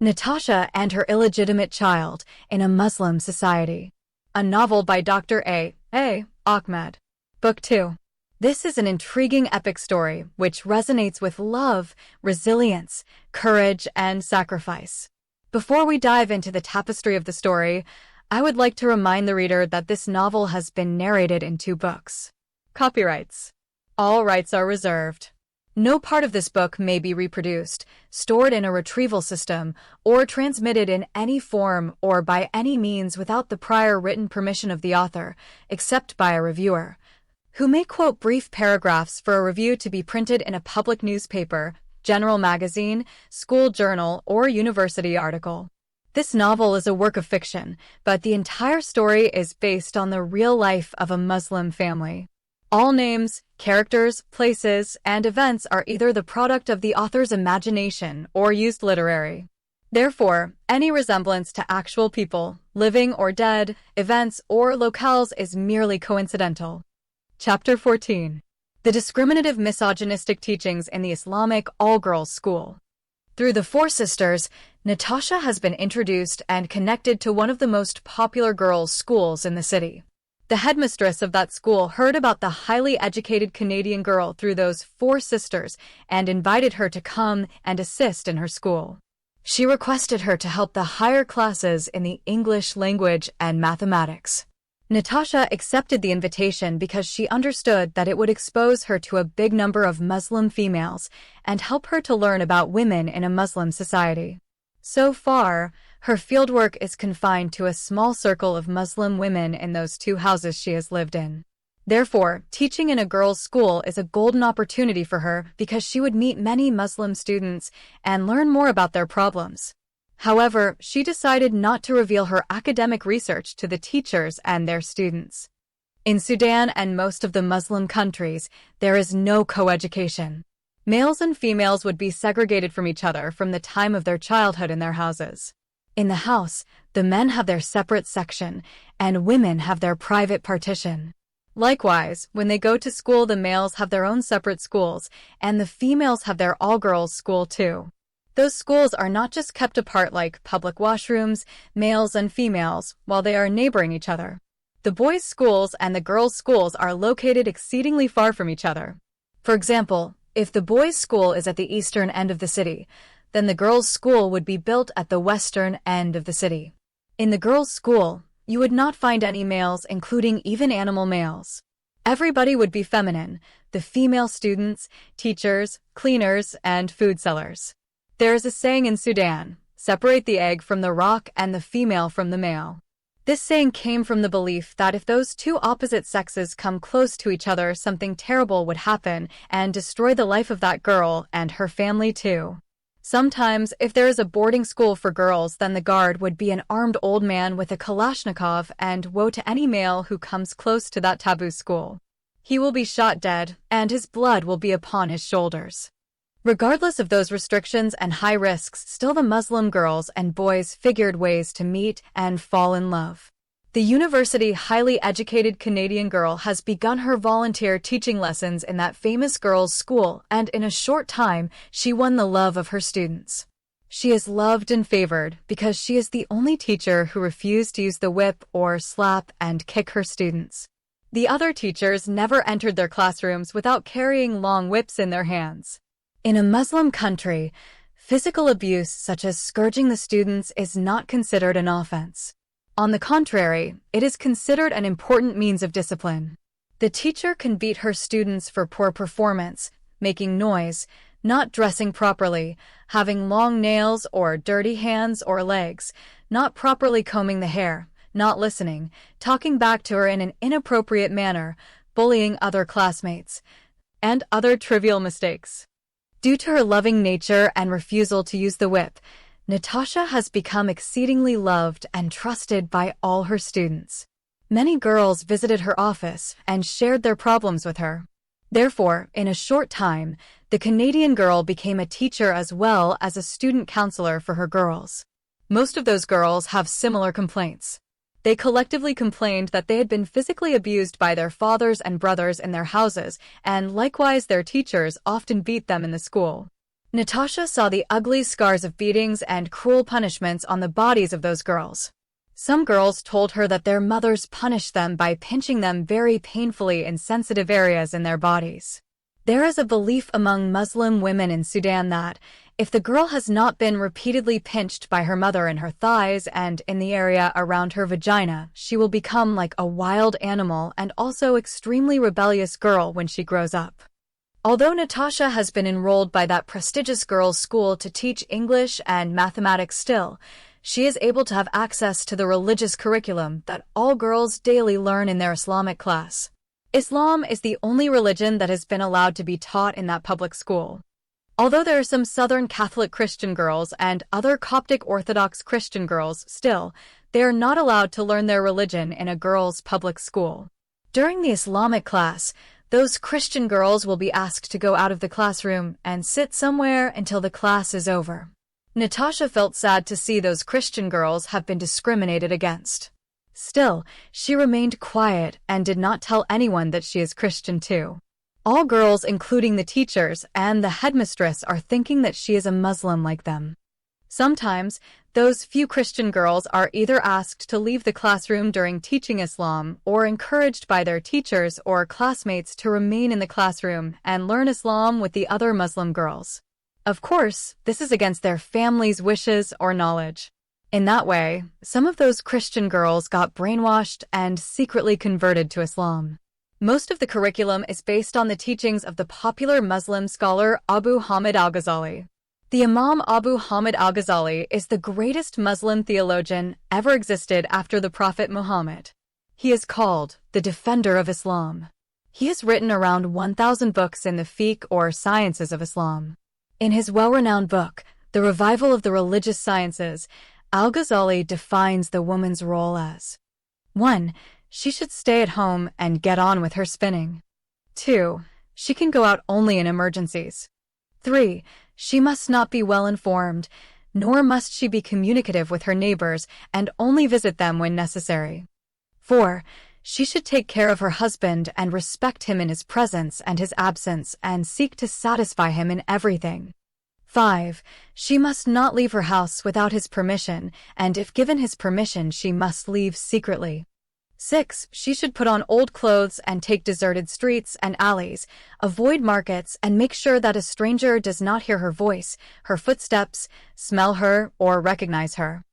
Natasha and Her Illegitimate Child in a Muslim Society. A novel by Dr. A. Ahmed. Book 2. This is an intriguing epic story which resonates with love, resilience, courage, and sacrifice. Before we dive into the tapestry of the story, I would like to remind the reader that this novel has been narrated in 2 books. Copyrights. All rights are reserved. No part of this book may be reproduced, stored in a retrieval system, or transmitted in any form or by any means without the prior written permission of the author, except by a reviewer, who may quote brief paragraphs for a review to be printed in a public newspaper, general magazine, school journal, or university article. This novel is a work of fiction, but the entire story is based on the real life of a Muslim family. All names, characters, places, and events are either the product of the author's imagination or used literary. Therefore, any resemblance to actual people, living or dead, events, or locales is merely coincidental. Chapter 14. The Discriminative Misogynistic Teachings in the Islamic All-Girls School. Through the 4 sisters, Natasha has been introduced and connected to one of the most popular girls' schools in the city. The headmistress of that school heard about the highly educated Canadian girl through those 4 sisters and invited her to come and assist in her school. She requested her to help the higher classes in the English language and mathematics. Natasha accepted the invitation because she understood that it would expose her to a big number of Muslim females and help her to learn about women in a Muslim society. So far, her fieldwork is confined to a small circle of Muslim women in those 2 houses she has lived in. Therefore, teaching in a girls' school is a golden opportunity for her because she would meet many Muslim students and learn more about their problems. However, she decided not to reveal her academic research to the teachers and their students. In Sudan and most of the Muslim countries, there is no coeducation. Males and females would be segregated from each other from the time of their childhood in their houses. In the house, the men have their separate section, and women have their private partition. Likewise, when they go to school, the males have their own separate schools, and the females have their all-girls school too. Those schools are not just kept apart like public washrooms, males and females, while they are neighboring each other. The boys' schools and the girls' schools are located exceedingly far from each other. For example, if the boys' school is at the eastern end of the city, then the girls' school would be built at the western end of the city. In the girls' school, you would not find any males, including even animal males. Everybody would be feminine, the female students, teachers, cleaners, and food sellers. There is a saying in Sudan, separate the egg from the rock and the female from the male. This saying came from the belief that if those 2 opposite sexes come close to each other, something terrible would happen and destroy the life of that girl and her family too. Sometimes, if there is a boarding school for girls, then the guard would be an armed old man with a Kalashnikov, and woe to any male who comes close to that taboo school. He will be shot dead, and his blood will be upon his shoulders. Regardless of those restrictions and high risks, still the Muslim girls and boys figured ways to meet and fall in love. The university highly educated Canadian girl has begun her volunteer teaching lessons in that famous girls' school, and in a short time, she won the love of her students. She is loved and favored because she is the only teacher who refused to use the whip or slap and kick her students. The other teachers never entered their classrooms without carrying long whips in their hands. In a Muslim country, physical abuse such as scourging the students is not considered an offense. On the contrary, it is considered an important means of discipline. The teacher can beat her students for poor performance, making noise, not dressing properly, having long nails or dirty hands or legs, not properly combing the hair, not listening, talking back to her in an inappropriate manner, bullying other classmates, and other trivial mistakes. Due to her loving nature and refusal to use the whip, Natasha has become exceedingly loved and trusted by all her students. Many girls visited her office and shared their problems with her. Therefore, in a short time, the Canadian girl became a teacher as well as a student counselor for her girls. Most of those girls have similar complaints. They collectively complained that they had been physically abused by their fathers and brothers in their houses, and likewise their teachers often beat them in the school. Natasha saw the ugly scars of beatings and cruel punishments on the bodies of those girls. Some girls told her that their mothers punished them by pinching them very painfully in sensitive areas in their bodies. There is a belief among Muslim women in Sudan that, if the girl has not been repeatedly pinched by her mother in her thighs and in the area around her vagina, she will become like a wild animal and also extremely rebellious girl when she grows up. Although Natasha has been enrolled by that prestigious girls' school to teach English and mathematics still, she is able to have access to the religious curriculum that all girls daily learn in their Islamic class. Islam is the only religion that has been allowed to be taught in that public school. Although there are some Southern Catholic Christian girls and other Coptic Orthodox Christian girls still, they are not allowed to learn their religion in a girls' public school. During the Islamic class, those Christian girls will be asked to go out of the classroom and sit somewhere until the class is over. Natasha felt sad to see those Christian girls have been discriminated against. Still, she remained quiet and did not tell anyone that she is Christian too. All girls, including the teachers and the headmistress, are thinking that she is a Muslim like them. Sometimes, those few Christian girls are either asked to leave the classroom during teaching Islam or encouraged by their teachers or classmates to remain in the classroom and learn Islam with the other Muslim girls. Of course, this is against their family's wishes or knowledge. In that way, some of those Christian girls got brainwashed and secretly converted to Islam. Most of the curriculum is based on the teachings of the popular Muslim scholar Abu Hamid al-Ghazali. The Imam Abu Hamid al-Ghazali is the greatest Muslim theologian ever existed after the Prophet Muhammad. He is called the Defender of Islam. He has written around 1,000 books in the fiqh or sciences of Islam. In his well-renowned book, The Revival of the Religious Sciences, al-Ghazali defines the woman's role as 1. She should stay at home and get on with her spinning. 2. She can go out only in emergencies. 3. She must not be well-informed, nor must she be communicative with her neighbors and only visit them when necessary. 4. She should take care of her husband and respect him in his presence and his absence and seek to satisfy him in everything. 5. She must not leave her house without his permission, and if given his permission, she must leave secretly. 6. She should put on old clothes and take deserted streets and alleys, avoid markets, and make sure that a stranger does not hear her voice, her footsteps, smell her, or recognize her.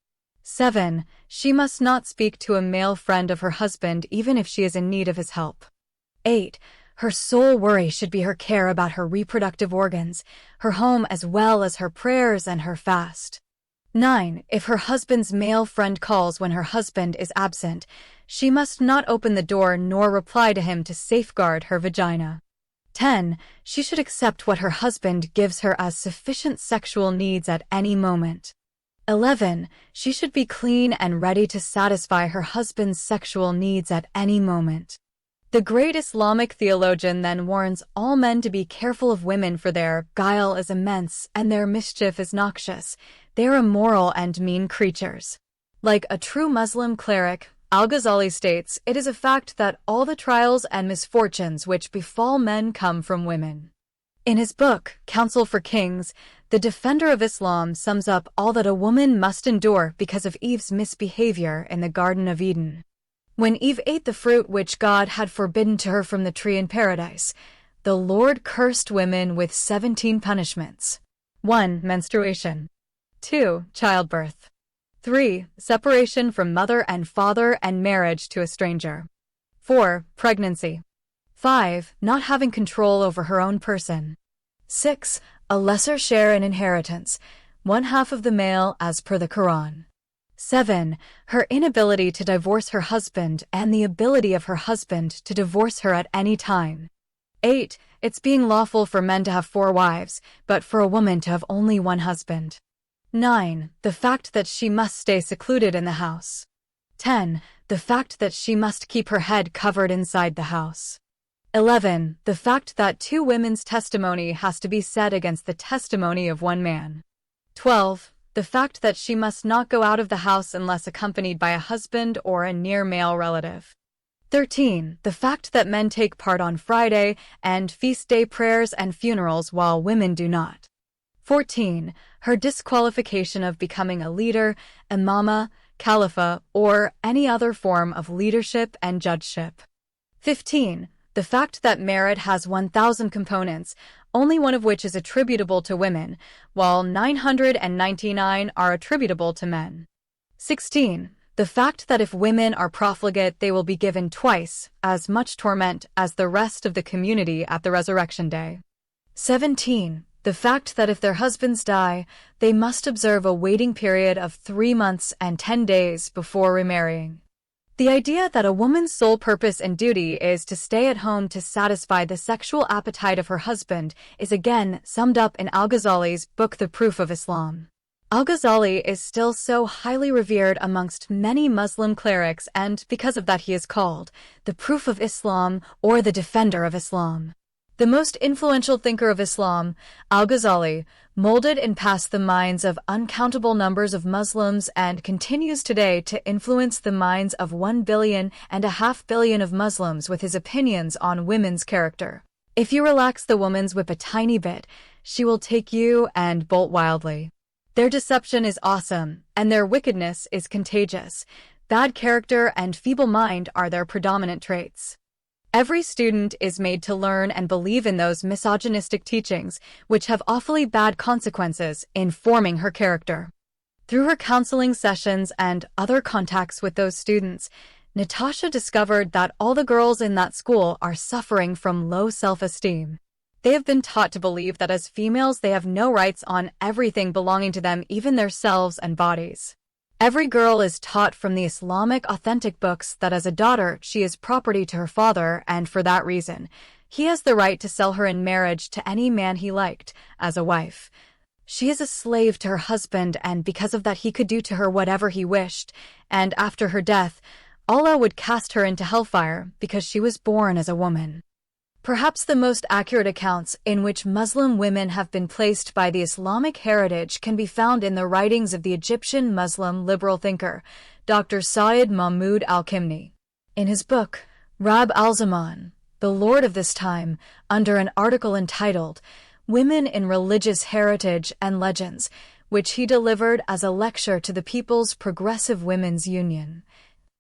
7. She must not speak to a male friend of her husband even if she is in need of his help. 8. Her sole worry should be her care about her reproductive organs, her home as well as her prayers and her fast. 9. If her husband's male friend calls when her husband is absent, she must not open the door nor reply to him to safeguard her vagina. 10. She should accept what her husband gives her as sufficient sexual needs at any moment. 11. She should be clean and ready to satisfy her husband's sexual needs at any moment. The great Islamic theologian then warns all men to be careful of women, for their guile is immense and their mischief is noxious. They are immoral and mean creatures. Like a true Muslim cleric, al-Ghazali states, it is a fact that all the trials and misfortunes which befall men come from women. In his book, Counsel for Kings, the Defender of Islam sums up all that a woman must endure because of Eve's misbehavior in the Garden of Eden. When Eve ate the fruit which God had forbidden to her from the tree in paradise, the Lord cursed women with 17 punishments. 1. Menstruation. 2. Childbirth. 3. Separation from mother and father and marriage to a stranger. 4. Pregnancy. 5. Not having control over her own person. 6. A lesser share in inheritance, 1/2 of the male as per the Quran. 7. Her inability to divorce her husband and the ability of her husband to divorce her at any time. 8. It's being lawful for men to have 4 wives, but for a woman to have only 1 husband. 9. The fact that she must stay secluded in the house. 10. The fact that she must keep her head covered inside the house. 11. The fact that 2 women's testimony has to be set against the testimony of 1 man. 12. The fact that she must not go out of the house unless accompanied by a husband or a near male relative. 13. The fact that men take part on Friday and feast day prayers and funerals while women do not. 14. Her disqualification of becoming a leader, imama, khalifa, or any other form of leadership and judgeship. 15. The fact that merit has 1,000 components, only one of which is attributable to women, while 999 are attributable to men. 16. The fact that if women are profligate, they will be given twice as much torment as the rest of the community at the resurrection day. 17. The fact that if their husbands die, they must observe a waiting period of 3 months and 10 days before remarrying. The idea that a woman's sole purpose and duty is to stay at home to satisfy the sexual appetite of her husband is again summed up in Al-Ghazali's book The Proof of Islam. Al-Ghazali is still so highly revered amongst many Muslim clerics, and because of that he is called the Proof of Islam or the Defender of Islam. The most influential thinker of Islam, Al-Ghazali, molded and passed the minds of uncountable numbers of Muslims and continues today to influence the minds of 1.5 billion of Muslims with his opinions on women's character. If you relax the woman's whip a tiny bit, she will take you and bolt wildly. Their deception is awesome, and their wickedness is contagious. Bad character and feeble mind are their predominant traits. Every student is made to learn and believe in those misogynistic teachings, which have awfully bad consequences in forming her character. Through her counseling sessions and other contacts with those students, Natasha discovered that all the girls in that school are suffering from low self-esteem. They have been taught to believe that as females they have no rights on everything belonging to them, even their selves and bodies. Every girl is taught from the Islamic authentic books that as a daughter she is property to her father, and for that reason, he has the right to sell her in marriage to any man he liked, as a wife. She is a slave to her husband, and because of that he could do to her whatever he wished, and after her death, Allah would cast her into hellfire because she was born as a woman. Perhaps the most accurate accounts in which Muslim women have been placed by the Islamic heritage can be found in the writings of the Egyptian Muslim liberal thinker, Dr. Sa'id Mahmud al-Kimni. In his book, Rab al-Zaman, The Lord of This Time, under an article entitled Women in Religious Heritage and Legends, which he delivered as a lecture to the People's Progressive Women's Union.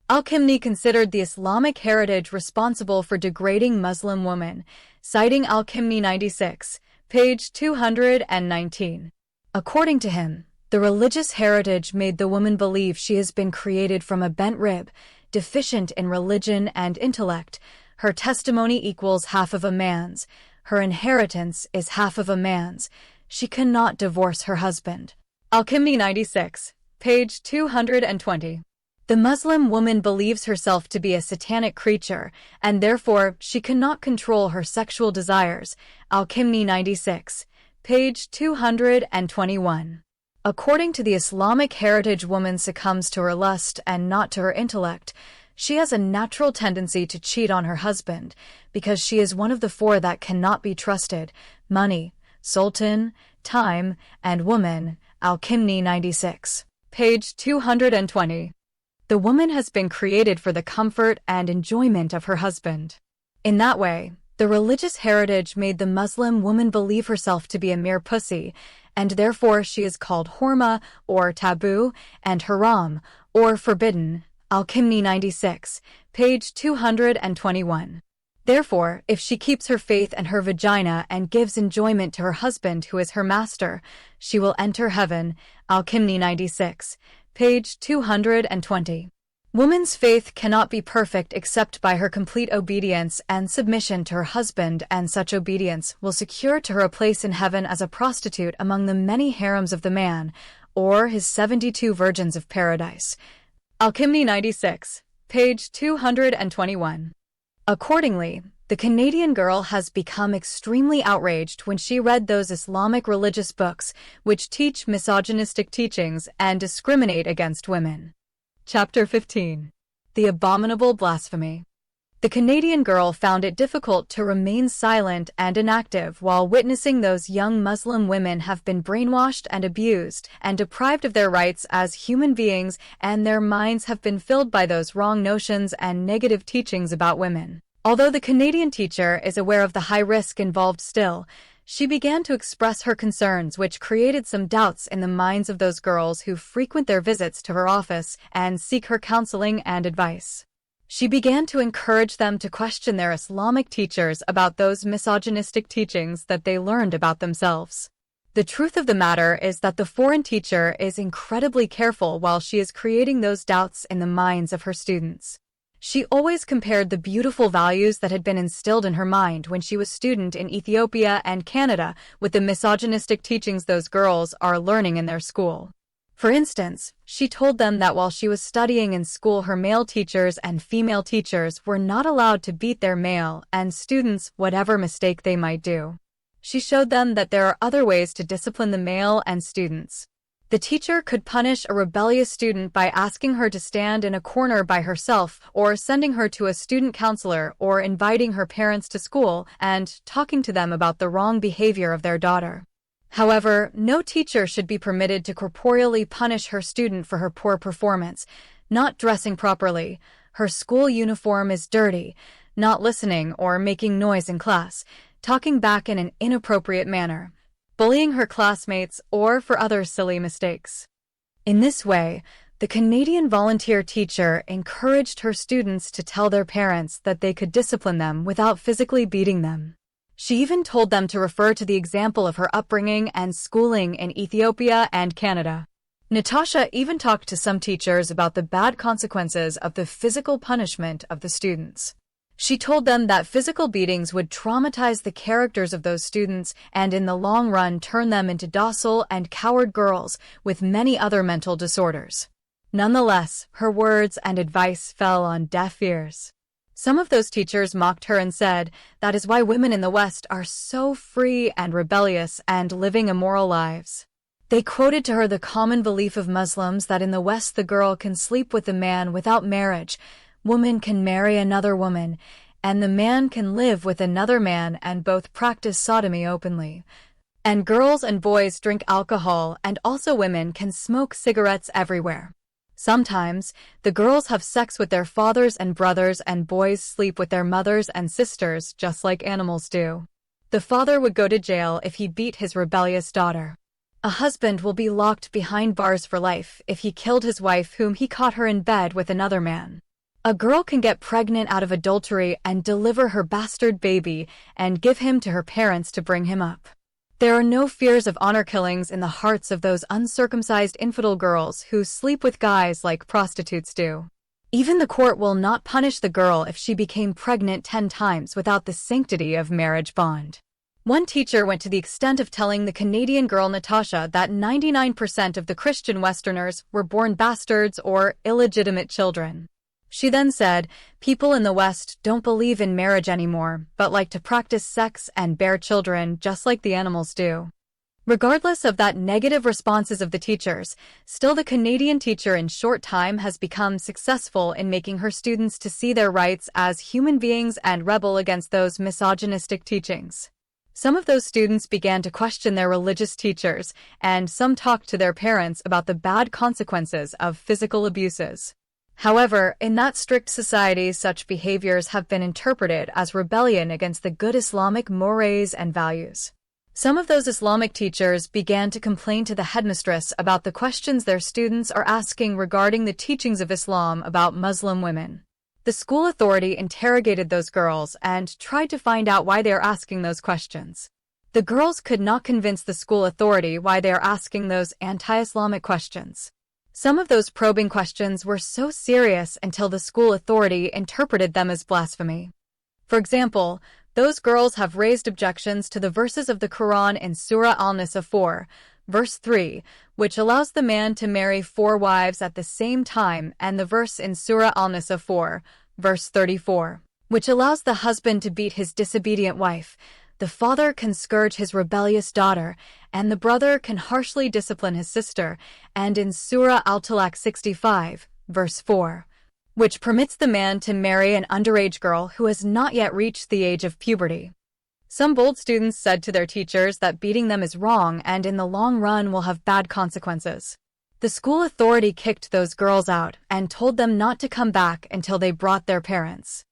Al-Kimni considered the Islamic heritage responsible for degrading Muslim women, citing Al-Kimni 96, page 219. According to him, the religious heritage made the woman believe she has been created from a bent rib, deficient in religion and intellect. Her testimony equals half of a man's. Her inheritance is half of a man's. She cannot divorce her husband. Al-Kimni 96, page 220. The Muslim woman believes herself to be a satanic creature, and therefore she cannot control her sexual desires. Al-Kimni 96, page 221. According to the Islamic heritage, woman succumbs to her lust and not to her intellect. She has a natural tendency to cheat on her husband, because she is one of the four that cannot be trusted: money, sultan, time, and woman. Al-Kimni 96, page 220. The woman has been created for the comfort and enjoyment of her husband. In that way, the religious heritage made the Muslim woman believe herself to be a mere pussy, and therefore she is called horma, or taboo, and haram, or forbidden. Al-Kimni 96, page 221. Therefore, if she keeps her faith and her vagina and gives enjoyment to her husband who is her master, she will enter heaven. Al-Kimni 96, page 220. Woman's faith cannot be perfect except by her complete obedience and submission to her husband, and such obedience will secure to her a place in heaven as a prostitute among the many harems of the man, or his 72 virgins of paradise. Al-Kimni 96, page 221. Accordingly, the Canadian girl has become extremely outraged when she read those Islamic religious books which teach misogynistic teachings and discriminate against women. Chapter 15. The Abominable Blasphemy. The Canadian girl found it difficult to remain silent and inactive while witnessing those young Muslim women have been brainwashed and abused and deprived of their rights as human beings, and their minds have been filled by those wrong notions and negative teachings about women. Although the Canadian teacher is aware of the high risk involved still, She began to express her concerns, which created some doubts in the minds of those girls who frequent their visits to her office and seek her counseling and advice. She began to encourage them to question their Islamic teachers about those misogynistic teachings that they learned about themselves. The truth of the matter is that the foreign teacher is incredibly careful while she is creating those doubts in the minds of her students. She always compared the beautiful values that had been instilled in her mind when she was a student in Ethiopia and Canada with the misogynistic teachings those girls are learning in their school. For instance, she told them that while she was studying in school, her male teachers and female teachers were not allowed to beat their male and students whatever mistake they might do. She showed them that there are other ways to discipline the male and students. The teacher could punish a rebellious student by asking her to stand in a corner by herself, or sending her to a student counselor, or inviting her parents to school and talking to them about the wrong behavior of their daughter. However, no teacher should be permitted to corporeally punish her student for her poor performance, not dressing properly, her school uniform is dirty, not listening or making noise in class, talking back in an inappropriate manner, bullying her classmates, or for other silly mistakes. In this way, the Canadian volunteer teacher encouraged her students to tell their parents that they could discipline them without physically beating them. She even told them to refer to the example of her upbringing and schooling in Ethiopia and Canada. Natasha even talked to some teachers about the bad consequences of the physical punishment of the students. She told them that physical beatings would traumatize the characters of those students and in the long run turn them into docile and coward girls with many other mental disorders. Nonetheless, her words and advice fell on deaf ears. Some of those teachers mocked her and said, "That is why women in the West are so free and rebellious and living immoral lives." They quoted to her the common belief of Muslims that in the West the girl can sleep with the man without marriage, woman can marry another woman, and the man can live with another man and both practice sodomy openly. And girls and boys drink alcohol, and also women can smoke cigarettes everywhere. Sometimes, the girls have sex with their fathers and brothers and boys sleep with their mothers and sisters just like animals do. The father would go to jail if he beat his rebellious daughter. A husband will be locked behind bars for life if he killed his wife whom he caught her in bed with another man. A girl can get pregnant out of adultery and deliver her bastard baby and give him to her parents to bring him up. There are no fears of honor killings in the hearts of those uncircumcised infidel girls who sleep with guys like prostitutes do. Even the court will not punish the girl if she became pregnant 10 times without the sanctity of marriage bond. One teacher went to the extent of telling the Canadian girl Natasha that 99% of the Christian Westerners were born bastards or illegitimate children. She then said, "People in the West don't believe in marriage anymore, but like to practice sex and bear children just like the animals do." Regardless of that negative responses of the teachers, still the Canadian teacher in short time has become successful in making her students to see their rights as human beings and rebel against those misogynistic teachings. Some of those students began to question their religious teachers, and some talked to their parents about the bad consequences of physical abuses. However, in that strict society, such behaviors have been interpreted as rebellion against the good Islamic mores and values. Some of those Islamic teachers began to complain to the headmistress about the questions their students are asking regarding the teachings of Islam about Muslim women. The school authority interrogated those girls and tried to find out why they are asking those questions. The girls could not convince the school authority why they are asking those anti-Islamic questions. Some of those probing questions were so serious until the school authority interpreted them as blasphemy. For example, those girls have raised objections to the verses of the Quran in Surah Al-Nisa 4, verse 3, which allows the man to marry 4 wives at the same time, and the verse in Surah Al-Nisa 4, verse 34, which allows the husband to beat his disobedient wife. The father can scourge his rebellious daughter, and the brother can harshly discipline his sister, and in Surah Al-Talaq 65, verse 4, which permits the man to marry an underage girl who has not yet reached the age of puberty. Some bold students said to their teachers that beating them is wrong and in the long run will have bad consequences. The school authority kicked those girls out and told them not to come back until they brought their parents.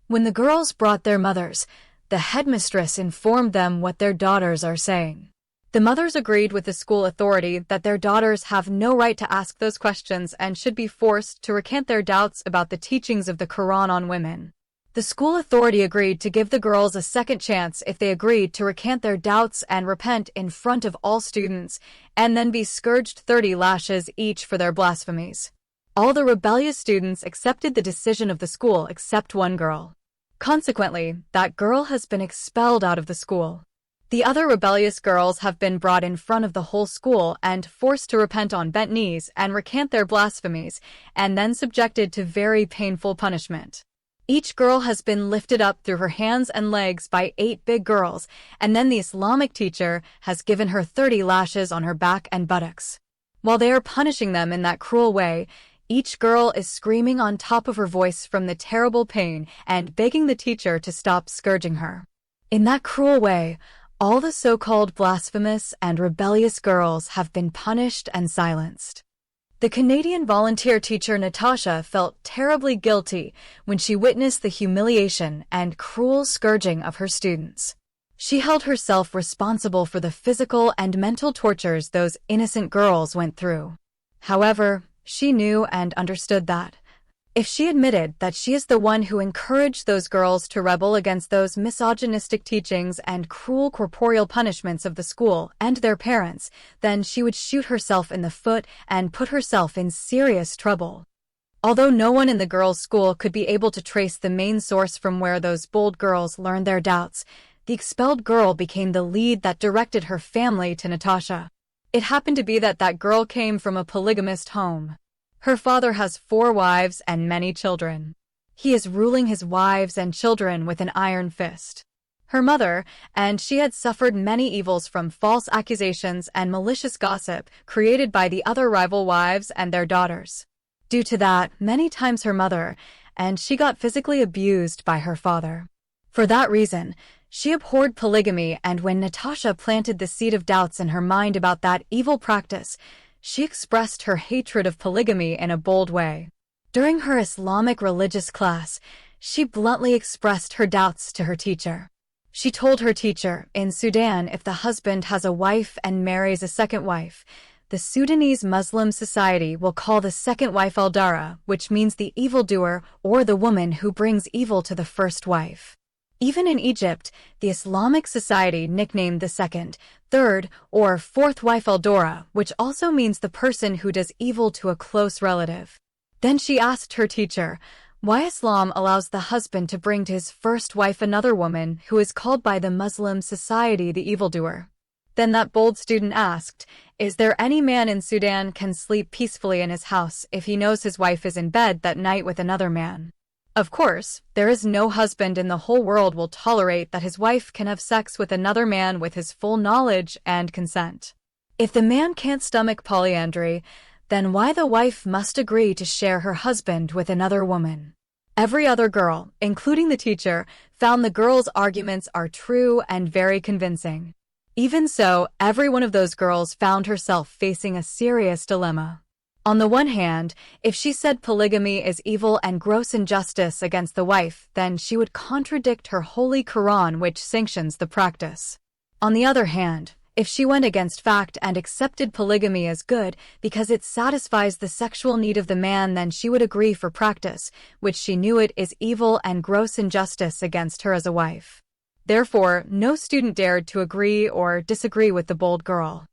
When the girls brought their mothers, The headmistress informed them what their daughters are saying. The mothers agreed with the school authority that their daughters have no right to ask those questions and should be forced to recant their doubts about the teachings of the Quran on women. The school authority agreed to give the girls a second chance if they agreed to recant their doubts and repent in front of all students, and then be scourged 30 lashes each for their blasphemies. All the rebellious students accepted the decision of the school except one girl. Consequently, that girl has been expelled out of the school. The other rebellious girls have been brought in front of the whole school and forced to repent on bent knees and recant their blasphemies, and then subjected to very painful punishment. Each girl has been lifted up through her hands and legs by 8 big girls, and then the Islamic teacher has given her 30 lashes on her back and buttocks. While they are punishing them in that cruel way, each girl is screaming on top of her voice from the terrible pain and begging the teacher to stop scourging her. In that cruel way, all the so-called blasphemous and rebellious girls have been punished and silenced. The Canadian volunteer teacher Natasha felt terribly guilty when she witnessed the humiliation and cruel scourging of her students. She held herself responsible for the physical and mental tortures those innocent girls went through. However, she knew and understood that if she admitted that she is the one who encouraged those girls to rebel against those misogynistic teachings and cruel corporeal punishments of the school and their parents, then she would shoot herself in the foot and put herself in serious trouble. Although no one in the girls' school could be able to trace the main source from where those bold girls learned their doubts, the expelled girl became the lead that directed her family to Natasha. It happened to be that that girl came from a polygamist home. Her father has 4 wives and many children. He is ruling his wives and children with an iron fist. Her mother, and she had suffered many evils from false accusations and malicious gossip created by the other rival wives and their daughters. Due to that, many times her mother, and she got physically abused by her father. For that reason, she abhorred polygamy, and when Natasha planted the seed of doubts in her mind about that evil practice, she expressed her hatred of polygamy in a bold way. During her Islamic religious class, she bluntly expressed her doubts to her teacher. She told her teacher, in Sudan, if the husband has a wife and marries a second wife, the Sudanese Muslim society will call the second wife al-Dara, which means the evildoer or the woman who brings evil to the first wife. Even in Egypt, the Islamic society nicknamed the second, third, or fourth wife al-Dora, which also means the person who does evil to a close relative. Then she asked her teacher why Islam allows the husband to bring to his first wife another woman who is called by the Muslim society the evildoer. Then that bold student asked, is there any man in Sudan can sleep peacefully in his house if he knows his wife is in bed that night with another man? Of course, there is no husband in the whole world will tolerate that his wife can have sex with another man with his full knowledge and consent. If the man can't stomach polyandry, then why the wife must agree to share her husband with another woman? Every other girl, including the teacher, found the girl's arguments are true and very convincing. Even so, every one of those girls found herself facing a serious dilemma. On the one hand, if she said polygamy is evil and gross injustice against the wife, then she would contradict her holy Quran, which sanctions the practice. On the other hand, if she went against fact and accepted polygamy as good because it satisfies the sexual need of the man, then she would agree for practice, which she knew it is evil and gross injustice against her as a wife. Therefore, no student dared to agree or disagree with the bold girl.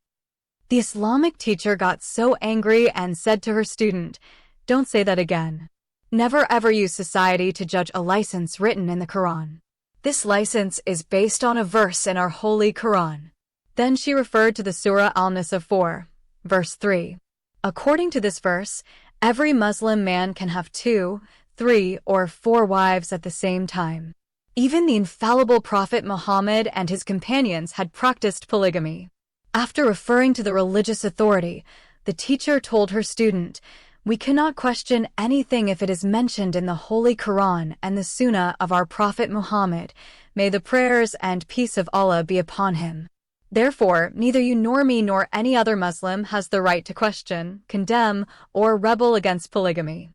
The Islamic teacher got so angry and said to her student, "Don't say that again. Never ever use society to judge a license written in the Quran. This license is based on a verse in our holy Quran." Then she referred to the Surah Al-Nisa 4, verse 3. According to this verse, every Muslim man can have 2, 3, or 4 wives at the same time. Even the infallible Prophet Muhammad and his companions had practiced polygamy. After referring to the religious authority, the teacher told her student, "We cannot question anything if it is mentioned in the Holy Quran and the Sunnah of our Prophet Muhammad. May the prayers and peace of Allah be upon him. Therefore, neither you nor me nor any other Muslim has the right to question, condemn, or rebel against polygamy."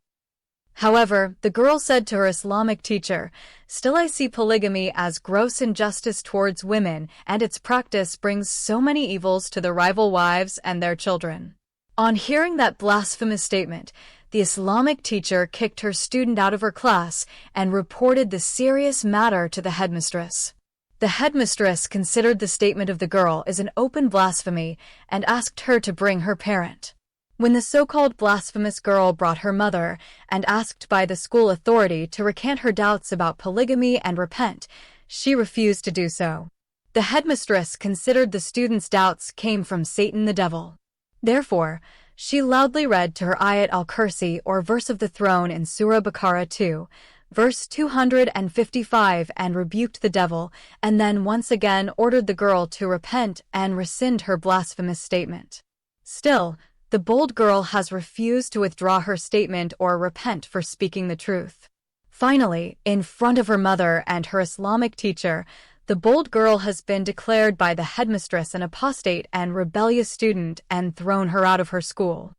However, the girl said to her Islamic teacher, "Still I see polygamy as gross injustice towards women, and its practice brings so many evils to the rival wives and their children." On hearing that blasphemous statement, the Islamic teacher kicked her student out of her class and reported the serious matter to the headmistress. The headmistress considered the statement of the girl as an open blasphemy and asked her to bring her parent. When the so-called blasphemous girl brought her mother and asked by the school authority to recant her doubts about polygamy and repent, she refused to do so. The headmistress considered the student's doubts came from Satan the devil. Therefore, she loudly read to her Ayat al-Kursi or verse of the throne in Surah Baqarah 2, verse 255 and rebuked the devil, and then once again ordered the girl to repent and rescind her blasphemous statement. Still, the bold girl has refused to withdraw her statement or repent for speaking the truth. Finally, in front of her mother and her Islamic teacher, the bold girl has been declared by the headmistress an apostate and rebellious student and thrown her out of her school.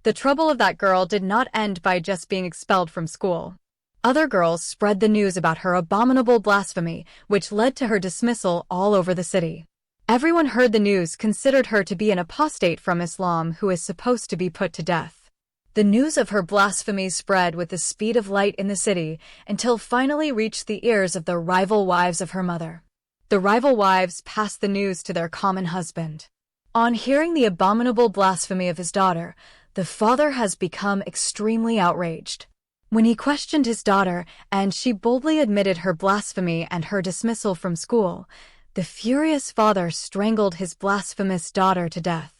The trouble of that girl did not end by just being expelled from school. Other girls spread the news about her abominable blasphemy, which led to her dismissal all over the city. Everyone heard the news considered her to be an apostate from Islam who is supposed to be put to death. The news of her blasphemy spread with the speed of light in the city until finally reached the ears of the rival wives of her mother. The rival wives passed the news to their common husband. On hearing the abominable blasphemy of his daughter, the father has become extremely outraged. When he questioned his daughter and she boldly admitted her blasphemy and her dismissal from school, the furious father strangled his blasphemous daughter to death.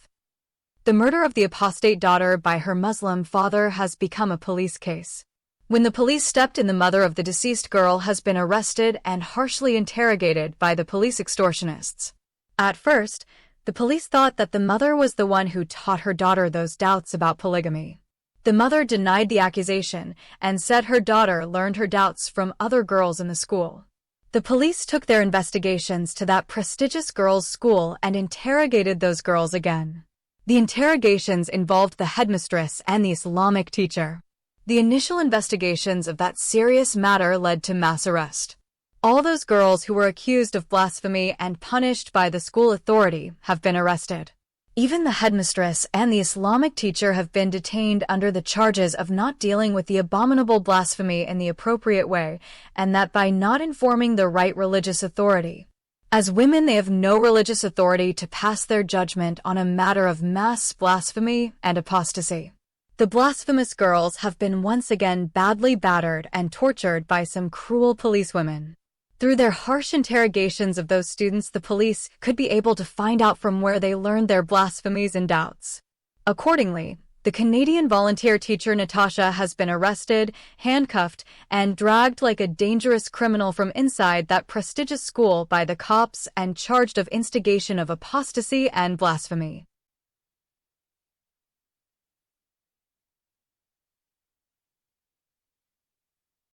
The murder of the apostate daughter by her Muslim father has become a police case. When the police stepped in, the mother of the deceased girl has been arrested and harshly interrogated by the police extortionists. At first, the police thought that the mother was the one who taught her daughter those doubts about polygamy. The mother denied the accusation and said her daughter learned her doubts from other girls in the school. The police took their investigations to that prestigious girls' school and interrogated those girls again. The interrogations involved the headmistress and the Islamic teacher. The initial investigations of that serious matter led to mass arrest. All those girls who were accused of blasphemy and punished by the school authority have been arrested. Even the headmistress and the Islamic teacher have been detained under the charges of not dealing with the abominable blasphemy in the appropriate way, and that by not informing the right religious authority. As women, they have no religious authority to pass their judgment on a matter of mass blasphemy and apostasy. The blasphemous girls have been once again badly battered and tortured by some cruel policewomen. Through their harsh interrogations of those students, the police could be able to find out from where they learned their blasphemies and doubts. Accordingly, the Canadian volunteer teacher Natasha has been arrested, handcuffed, and dragged like a dangerous criminal from inside that prestigious school by the cops and charged of instigation of apostasy and blasphemy.